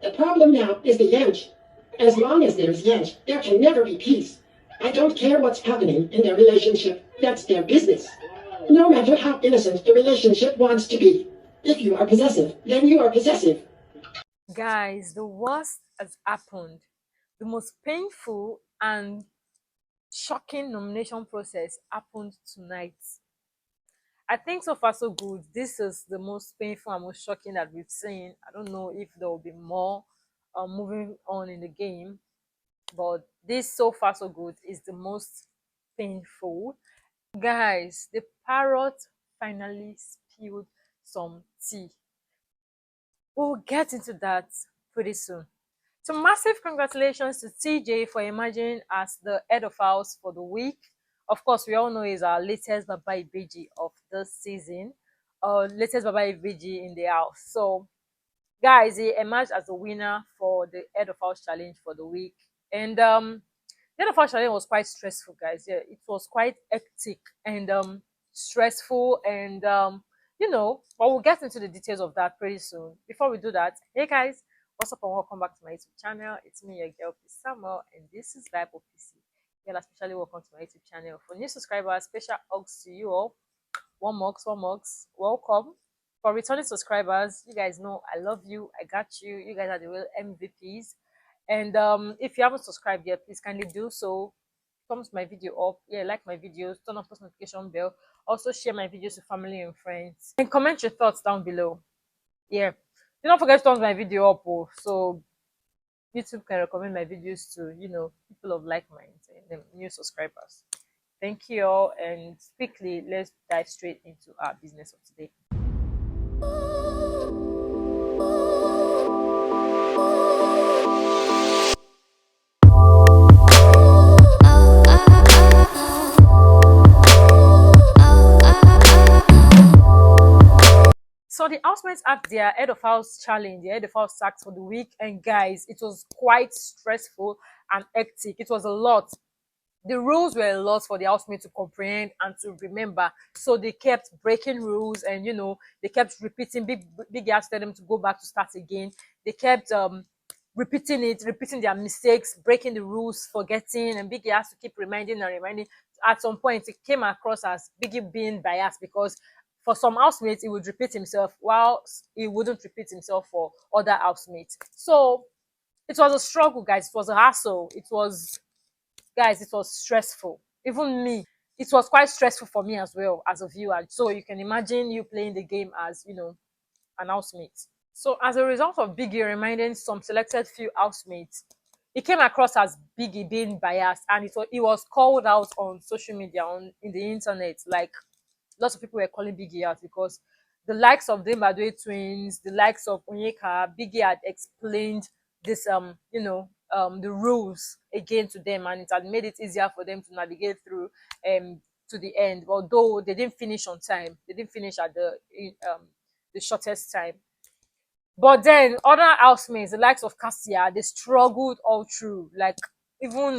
The problem now is the edge. As long as there's edge, there can never be peace. I don't care what's happening in their relationship. That's their business. No matter how innocent the relationship wants to be. If you are possessive, then you are possessive. Guys, the worst has happened. The most painful and shocking nomination process happened tonight. I think so far so good. This is the most painful and most shocking that we've seen. I don't know if there will be more moving on in the game, but this so far so good is the most painful. Guys, the parrot finally spilled some tea. We'll get into that pretty soon. So massive congratulations to TJ for emerging as the head of house for the week. Of course, we all know he's our latest Baba Ibeji of this season, latest Baba Ibeji in the house. So, guys, he emerged as the winner for the head of house challenge for the week. And the head of house challenge was quite stressful, guys. Yeah, it was quite hectic and stressful, and but we'll get into the details of that pretty soon. Before we do that, hey guys, what's up and welcome back to my YouTube channel. It's me, your girl, Samuel, and this is Bible PC. Well, especially welcome to my YouTube channel. For new subscribers, special hugs to you all. One mugs, welcome. For returning subscribers, you guys know I love you, I got you. You guys are the real MVPs. And if you haven't subscribed yet, please kindly do so. Thumbs my video up, yeah, like my videos, turn on post notification bell, also share my videos with family and friends, and comment your thoughts down below. Yeah, do not forget to thumbs my video up, so YouTube can recommend my videos to people of like minds and new subscribers. Thank you all, and quickly let's dive straight into our business of today. So the housemates had their head of house challenge, their head of house sacked for the week, and guys, it was quite stressful and hectic. It was a lot. The rules were a lot for the housemates to comprehend and to remember. So they kept breaking rules, and they kept repeating. Big asked them to go back to start again. They kept repeating their mistakes, breaking the rules, forgetting, and Biggie has to keep reminding and reminding. At some point, it came across as Biggie being biased because for some housemates, he would repeat himself while he wouldn't repeat himself for other housemates. So it was a struggle, guys. It was a hassle. It was stressful. Even me, it was quite stressful for me as well as a viewer. So you can imagine you playing the game as an housemate. So as a result of Biggie reminding some selected few housemates, it came across as Biggie being biased, and it was called out on social media, in the internet. Like, lots of people were calling Biggie out because the likes of the Mbadwe twins, the likes of Onyeka, Biggie had explained this the rules again to them, and it had made it easier for them to navigate through to the end. Although they didn't finish on time, they didn't finish at the shortest time. But then other housemates, the likes of Cassia, they struggled all through. Like, even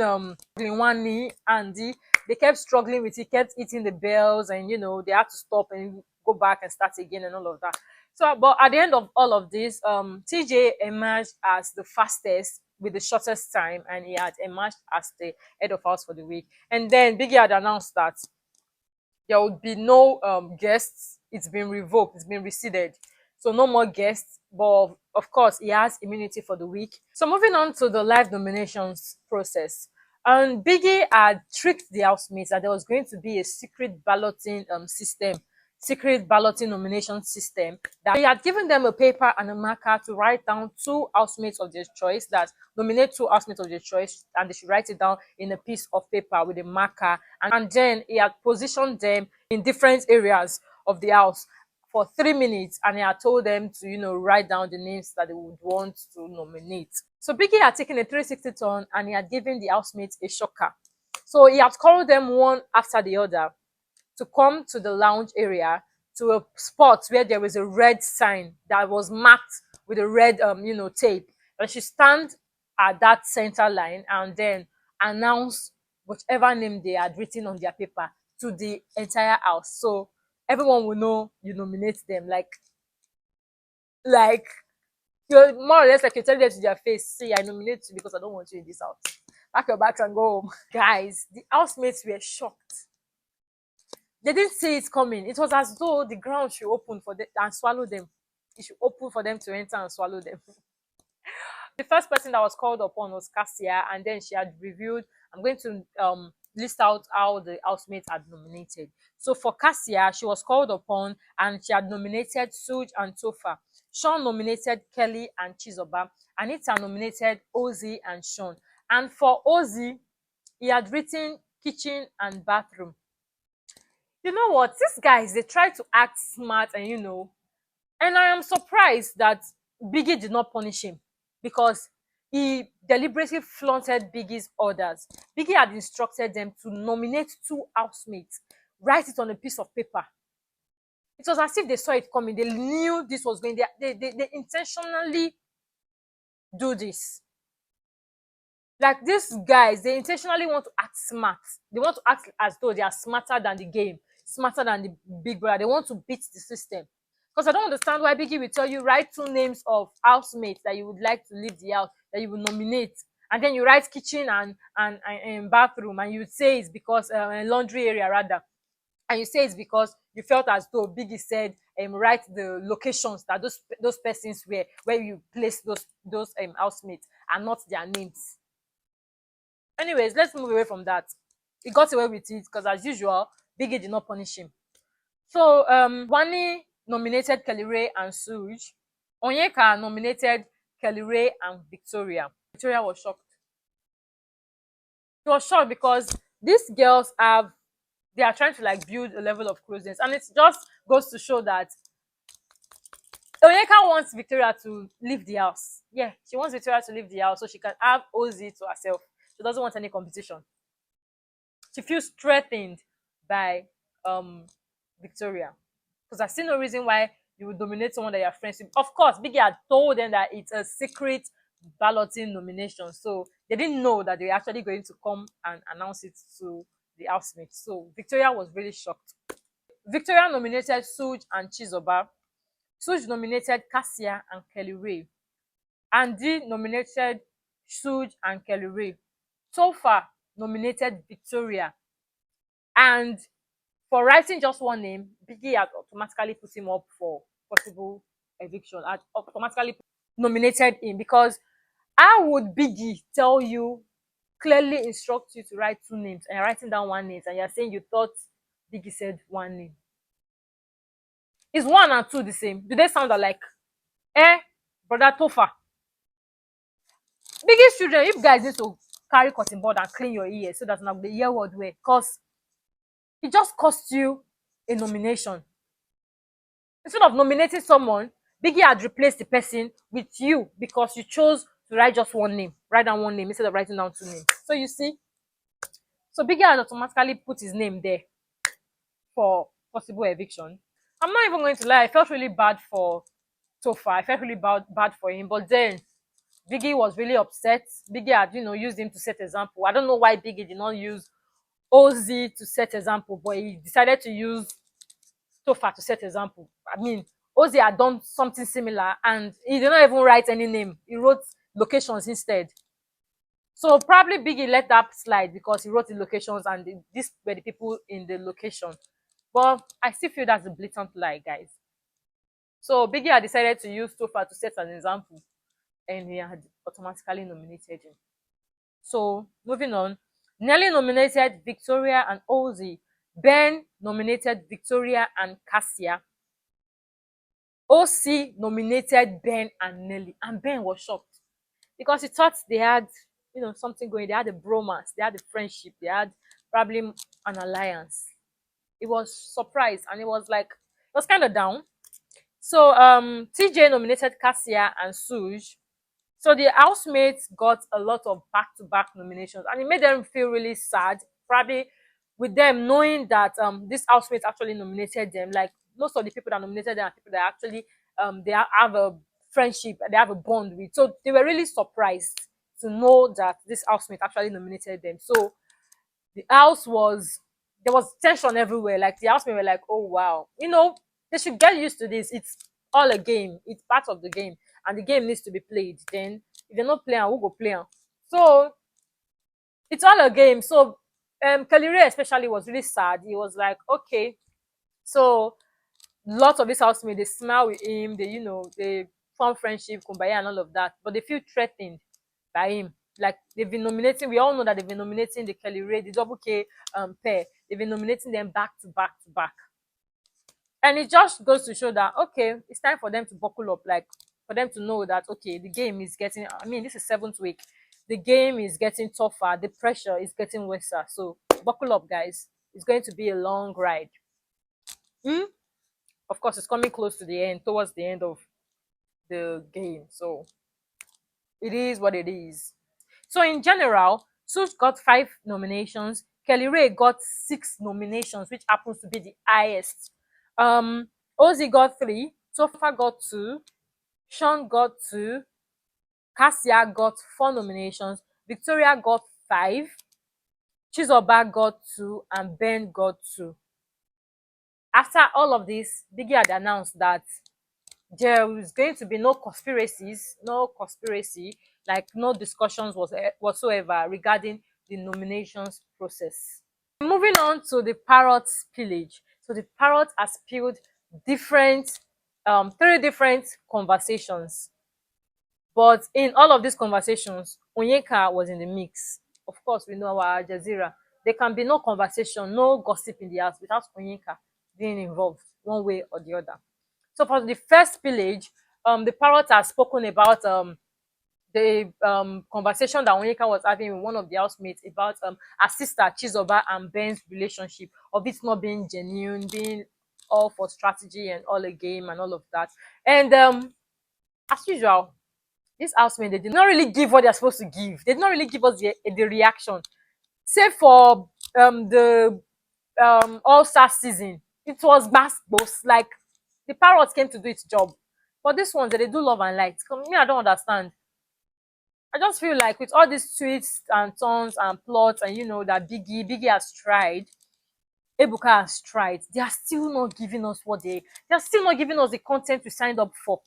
Glinwani, Andy, they kept struggling with it, kept eating the bells, and they had to stop and go back and start again and all of that. So, but at the end of all of this, TJ emerged as the fastest with the shortest time, and he had emerged as the head of house for the week. And then Biggie had announced that there would be no guests. It's been revoked, it's been rescinded. So no more guests, but of course he has immunity for the week. So moving on to the live nominations process. And Biggie had tricked the housemates that there was going to be a secret balloting nomination system, that he had given them a paper and a marker to write down two housemates of their choice, that nominate two housemates of their choice, and they should write it down in a piece of paper with a marker, and then he had positioned them in different areas of the house for 3 minutes, and he had told them to write down the names that they would want to nominate. So Biggie had taken a 360 turn, and he had given the housemates a shocker. So he had called them one after the other to come to the lounge area, to a spot where there was a red sign that was marked with a red tape, and she stand at that center line and then announce whichever name they had written on their paper to the entire house, so everyone will know you nominate them. Like You're more or less like you're telling them to their face, see, I nominate you because I don't want you in this house. Pack your bags and go home. Guys, the housemates were shocked. They didn't see it coming. It was as though the ground should open for them and swallow them. It should open for them to enter and swallow them. The first person that was called upon was Cassia, and then she had reviewed. I'm going to list out how the housemates had nominated. So for Cassia, she was called upon and she had nominated Suj and Topher. Sean nominated Kelly and Chizoba. Anita nominated Ozzy and Sean. And for Ozzy, he had written kitchen and bathroom. You know what? These guys, they try to act smart and and I am surprised that Biggie did not punish him because he deliberately flaunted Biggie's orders. Biggie had instructed them to nominate 2 housemates, write it on a piece of paper. It was as if they saw it coming. They knew this was going. They intentionally do this. Like these guys, they intentionally want to act smart. They want to act as though they are smarter than the game, smarter than the big brother. They want to beat the system. Because I don't understand why Biggie will tell you write 2 names of housemates that you would like to leave the house, that you will nominate, and then you write kitchen and bathroom, and you would say it's because laundry area rather, and you say it's because you felt as though Biggie said write the locations that those persons were where you place those housemates and not their names. Anyways, let's move away from that. He got away with it because, as usual, Biggie did not punish him. So, Wani nominated Kelly Ray and Suj. Onyeka nominated Kelly Ray and Victoria. Victoria was shocked. She was shocked because these girls they are trying to like build a level of closeness, and it just goes to show that Onyeka wants Victoria to leave the house. Yeah, she wants Victoria to leave the house so she can have Ozzy to herself. She doesn't want any competition. She feels threatened by Victoria. Because I see no reason why you would nominate someone that you're friends with. Of course, Biggie had told them that it's a secret balloting nomination. So they didn't know that they were actually going to come and announce it to the housemates. So Victoria was really shocked. Victoria nominated Suj and Chizoba. Suj nominated Cassia and Kelly Ray. Ndi nominated Suj and Kelly Ray. Topher nominated Victoria. And for writing just one name, Biggie had automatically put him up for possible eviction. Had automatically nominated him because how would Biggie tell you, clearly instruct you to write 2 names and you're writing down 1 name and you're saying you thought Biggie said 1 name? Is 1 and 2 the same? Do they sound alike? Brother Topher. Biggie's children, if guys need to carry cotton bud and clean your ears so that's not the ear word way, because it just cost you a nomination. Instead of nominating someone, Biggie had replaced the person with you because you chose to write just 1 name. Write down 1 name instead of writing down 2 names. So you see, so Biggie had automatically put his name there for possible eviction. I'm not even going to lie, I felt really bad for Topher. I felt really bad for him, but then Biggie was really upset. Biggie had, used him to set example. I don't know why Biggie did not use Ozzy to set example, but he decided to use Topher to set example. I mean, Ozzy had done something similar and he did not even write any name. He wrote locations instead. So probably Biggie let that slide because he wrote the locations and these were the people in the location. But I still feel that's a blatant lie, guys. So Biggie had decided to use Topher to set an example and he had automatically nominated him. So moving on, Nelly nominated Victoria and Ozzy. Ben nominated Victoria and Cassia. OC nominated Ben and Nelly, and Ben was shocked because he thought they had, something going. They had a bromance, they had a friendship, they had probably an alliance. He was surprised and it was kind of down. So TJ nominated Cassia and Suj. So the housemates got a lot of back-to-back nominations and it made them feel really sad, probably with them knowing that this housemate actually nominated them. Like most of the people that nominated them are people that actually they have a friendship, they have a bond with. So they were really surprised to know that this housemate actually nominated them. So the house there was tension everywhere. Like the housemate were like, oh wow, they should get used to this. It's all a game. It's part of the game. and the game needs to be played, then if they're not playing, who go play am? So it's all a game. So Kelly especially was really sad. He was like, okay, so lots of his housemates, they smile with him, they form friendship, kumbaya and all of that, but they feel threatened by him. Like they've been nominating, we all know that they've been nominating the Kelly Ray, the double K pair. They've been nominating them back to back to back. And it just goes to show that, okay, it's time for them to buckle up, like for them to know that, okay, the game is getting, I mean, this is 7th week. The game is getting tougher. The pressure is getting worse. So buckle up, guys. It's going to be a long ride. Of course, it's coming close to the end, towards the end of the game. So it is what it is. So in general, Suits got 5 nominations. Kelly Ray got 6 nominations, which happens to be the highest. Ozzy got 3, Topher got 2, Sean got 2, Cassia got 4 nominations, Victoria got 5, Chizoba got 2, and Ben got 2. After all of this, Biggie had announced that there was going to be no conspiracy, like no discussions whatsoever regarding the nominations process. Moving on to the Parrot spillage. So the Parrot has spilled different, 3 different conversations. But in all of these conversations, Onyeka was in the mix. Of course, we know our Al Jazeera. There can be no conversation, no gossip in the house without Onyeka being involved one way or the other. So for the first pillage, the Parrot has spoken about the conversation that Onyeka was having with one of the housemates about her sister Chizoba and Ben's relationship, of it not being genuine, being all for strategy and all a game and all of that. And as usual, this housemate, they did not really give what they're supposed to give. They did not really give us the reaction. Save for the All-Star season, it was basketballs. Like the Parrot came to do its job. But this one, they do love and light. Me, I don't understand. I just feel like with all these tweets and turns and plots, and that Biggie has tried, Ebuka has tried, they are still not giving us they're still not giving us the content we signed up for.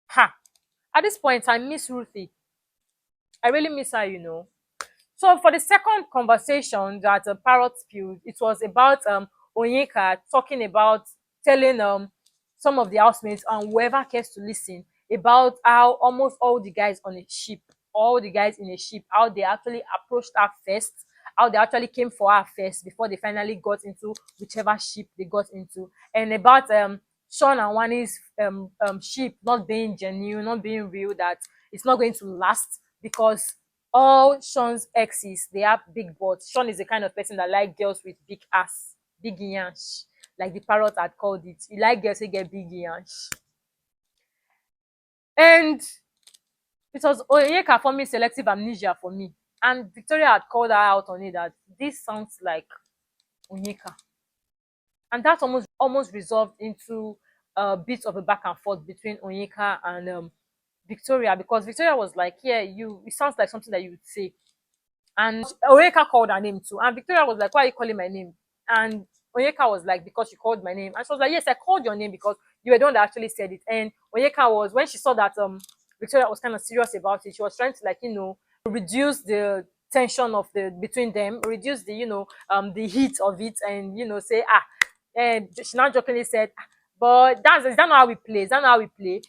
Ha! At this point, I miss Ruthie. I really miss her. So for the second conversation that Parrot spilled, it was about Onyeka talking about, telling some of the housemates and whoever cares to listen about how almost all the guys in a ship, how they actually approached her first, how they actually came for her first before they finally got into whichever ship they got into, and about Sean and Wani's ship not being genuine, not being real, that it's not going to last because all Sean's exes, they have big butts. Sean is the kind of person that like girls with big ass, big yansh, like the Parrot had called it. You like girls who get big yansh. And it was Onyeka forming selective amnesia for me. And Victoria had called her out on it that this sounds like Onyeka. And that almost resolved into a bit of a back and forth between Onyeka and Victoria, because Victoria was like, yeah, it sounds like something that you would say. And Onyeka called her name too. And Victoria was like, why are you calling my name? And Onyeka was like, because you called my name. And she was like, yes, I called your name because you were the one that actually said it. And Onyeka was, when she saw that Victoria was kind of serious about it, she was trying to reduce the tension of between them, reduce the heat of it, and say and she now jokingly said, but is that not how we play? Is that not how we play?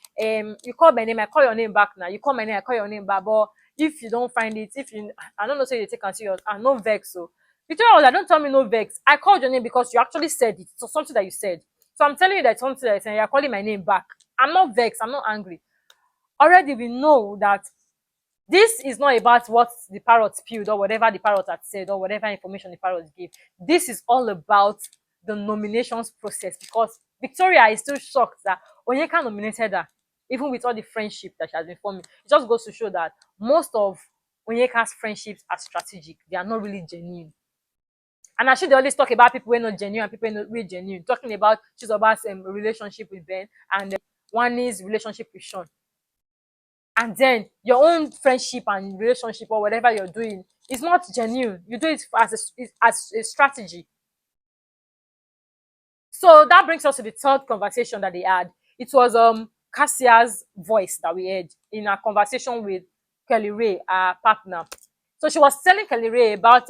You call my name, I call your name back now. You call my name, I call your name back. But if you don't find it, I don't know, say you take and serious, no vex. So Victoria was like, don't tell me no vex. I called your name because you actually said it. So something that you said. So I'm telling you that something that you're calling my name back. I'm not vexed. I'm not angry. Already we know that this is not about what the Parrot spilled or whatever the Parrot had said or whatever information the Parrot gave. This is all about the nominations process, because Victoria is still shocked that Onyeka nominated her, even with all the friendship that she has been forming. It just goes to show that most of Onyeka's friendships are strategic. They are not really genuine. And I should always talk about people who are not genuine and people who are not really genuine. Talking about Chizoba's relationship with Ben and Wani's relationship with Sean. And then your own friendship and relationship or whatever you're doing is not genuine. You do it as a strategy. So that brings us to the third conversation that they had. It was Cassia's voice that we heard in a conversation with Kelly Ray, our partner. So she was telling Kelly Ray about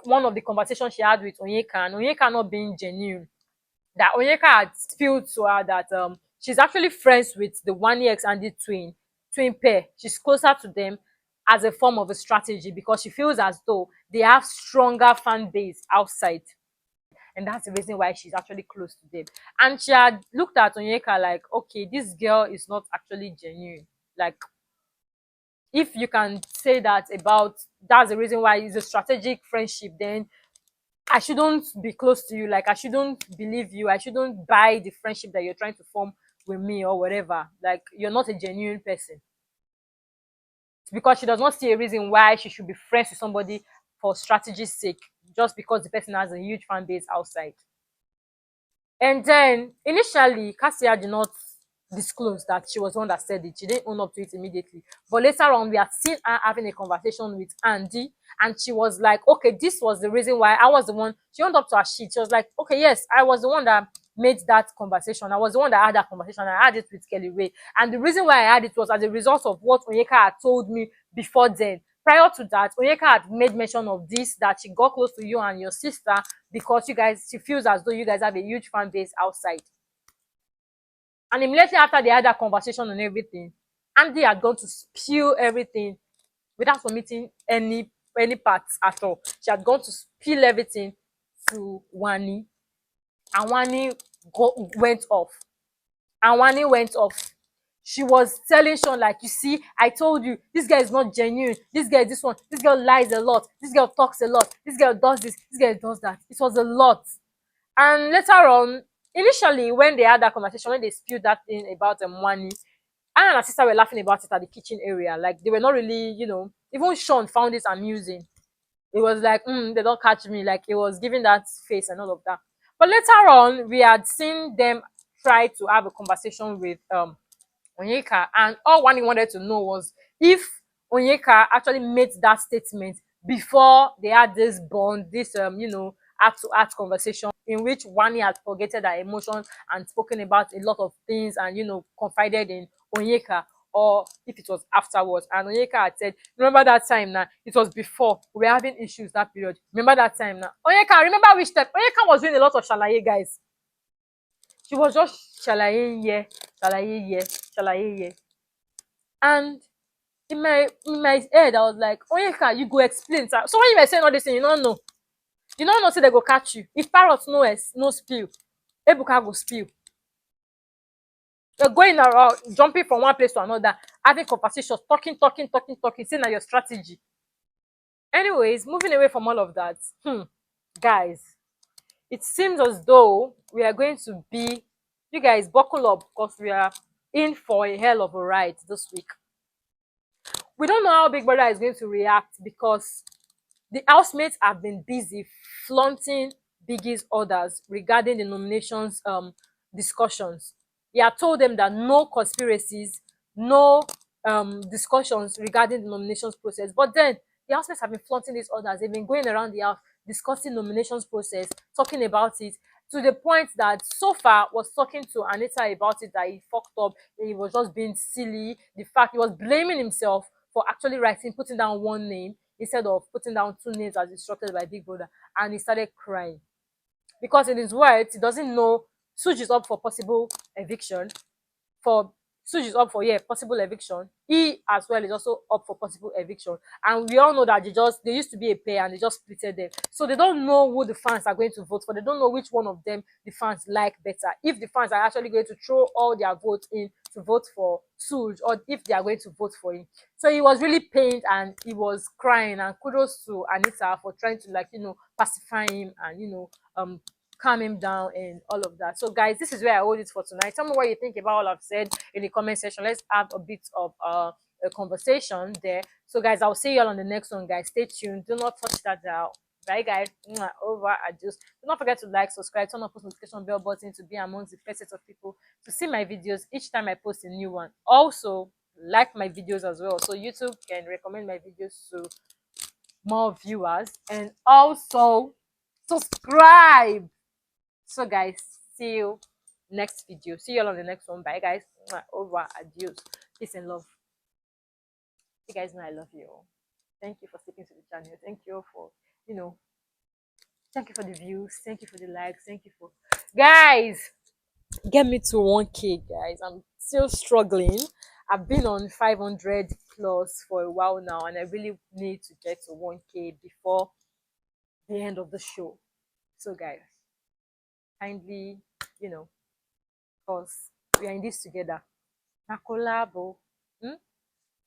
one of the conversations she had with Onyeka, and Onyeka not being genuine. That Onyeka had spilled to her that she's actually friends with the 1EX and the twin pair. She's closer to them as a form of a strategy because she feels as though they have stronger fan base outside. And that's the reason why she's actually close to them. And she had looked at Onyeka like, okay, this girl is not actually genuine. Like, if you can say that about that's the reason why it's a strategic friendship, then I shouldn't be close to you. Like, I shouldn't believe you. I shouldn't buy the friendship that you're trying to form with me or whatever. Like, you're not a genuine person. Because she does not see a reason why she should be friends with somebody for strategy's sake, just because the person has a huge fan base outside. And then initially, Cassia did not disclose that she was the one that said it. She didn't own up to it immediately. But later on, we had seen her having a conversation with Ndi, and she was like, okay, this was the reason why I was the one. She owned up to her shit. She was like, okay, yes, I was the one that made that conversation. I was the one that had that conversation. I had it with Kelly Ray. And the reason why I had it was as a result of what Onyeka had told me before then. Prior to that, Onyeka had made mention of this, that she got close to you and your sister because you guys, she feels as though you guys have a huge fan base outside. And immediately after they had that conversation and everything, Ndi had gone to spill everything without omitting any parts at all. She had gone to spill everything to Wani, and Wani went off. And Wani went off. She was telling Sean, like, you see, I told you, this guy is not genuine. This guy is this one. This girl lies a lot. This girl talks a lot. This girl does this. This girl does that. It was a lot. And later on, initially, when they had that conversation, when they spilled that thing about Wani, Anna and her sister were laughing about it at the kitchen area. Like, they were not really, even Sean found it amusing. It was like, they don't catch me. Like, it was giving that face and all of that. But later on, we had seen them try to have a conversation with Onyeka, and all Wani wanted to know was if Onyeka actually made that statement before they had this bond, this heart-to-heart conversation in which Wani had forgotten her emotions and spoken about a lot of things and confided in Onyeka, or if it was afterwards. And Onyeka had said, remember that time now? It was before we were having issues that period. Remember that time now? Onyeka, remember which step? Onyeka was doing a lot of shalaye, guys. She was just shalaye here, shalaye here, shalaye here. And in my head, I was like, Onyeka, you go explain. So when you were saying all this thing, you don't know. You don't know say they go catch you. If Parrot no spill, Ebuka go spill. You're going around, jumping from one place to another, having conversations, talking, saying that your strategy. Anyways, moving away from all of that, guys, it seems as though we are going to be, you guys buckle up because we are in for a hell of a ride this week. We don't know how Big Brother is going to react because the housemates have been busy flaunting Biggie's orders regarding the nominations discussions. He had told them that no conspiracies, no discussions regarding the nominations process. But then the housemates have been flaunting these orders. They've been going around the house discussing nominations process, talking about it, to the point that Sofa was talking to Anita about it, that he fucked up, he was just being silly. The fact he was blaming himself for actually putting down one name instead of putting down two names as instructed by Big Brother, and he started crying. Because in his words, he doesn't know Suj is up for possible eviction, for Suj is up for possible eviction. He as well is also up for possible eviction. And we all know that they used to be a pair and they just splitted them. So they don't know who the fans are going to vote for. They don't know which one of them the fans like better. If the fans are actually going to throw all their votes in to vote for Suj, or if they are going to vote for him. So he was really pained and he was crying, and kudos to Anita for trying to pacify him and calm him down and all of that. So guys, this is where I hold it for tonight. Tell me what you think about all I've said in the comment section. Let's have a bit of a conversation there. So guys, I'll see you all on the next one, guys. Stay tuned. Do not touch that dial. Bye guys. Over. Adios. Do not forget to like, subscribe, turn on post notification bell button to be amongst the first set of people to see my videos each time I post a new one. Also, like my videos as well, so YouTube can recommend my videos to more viewers. And also subscribe. So guys, see you next video. See you all on the next one. Bye guys. Over. Adios. Peace and love. You guys know I love you all. Thank you for sticking to the channel. Thank you for, you know, thank you for the views. Thank you for the likes. Thank you for, guys, get me to 1K, guys. I'm still struggling. I've been on 500 plus for a while now, and I really need to get to 1K before the end of the show. So, guys, kindly, you know, because we are in this together. Na collabo. Hmm?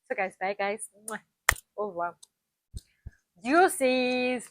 So, guys, bye, guys. Mwah. Over. Deuces.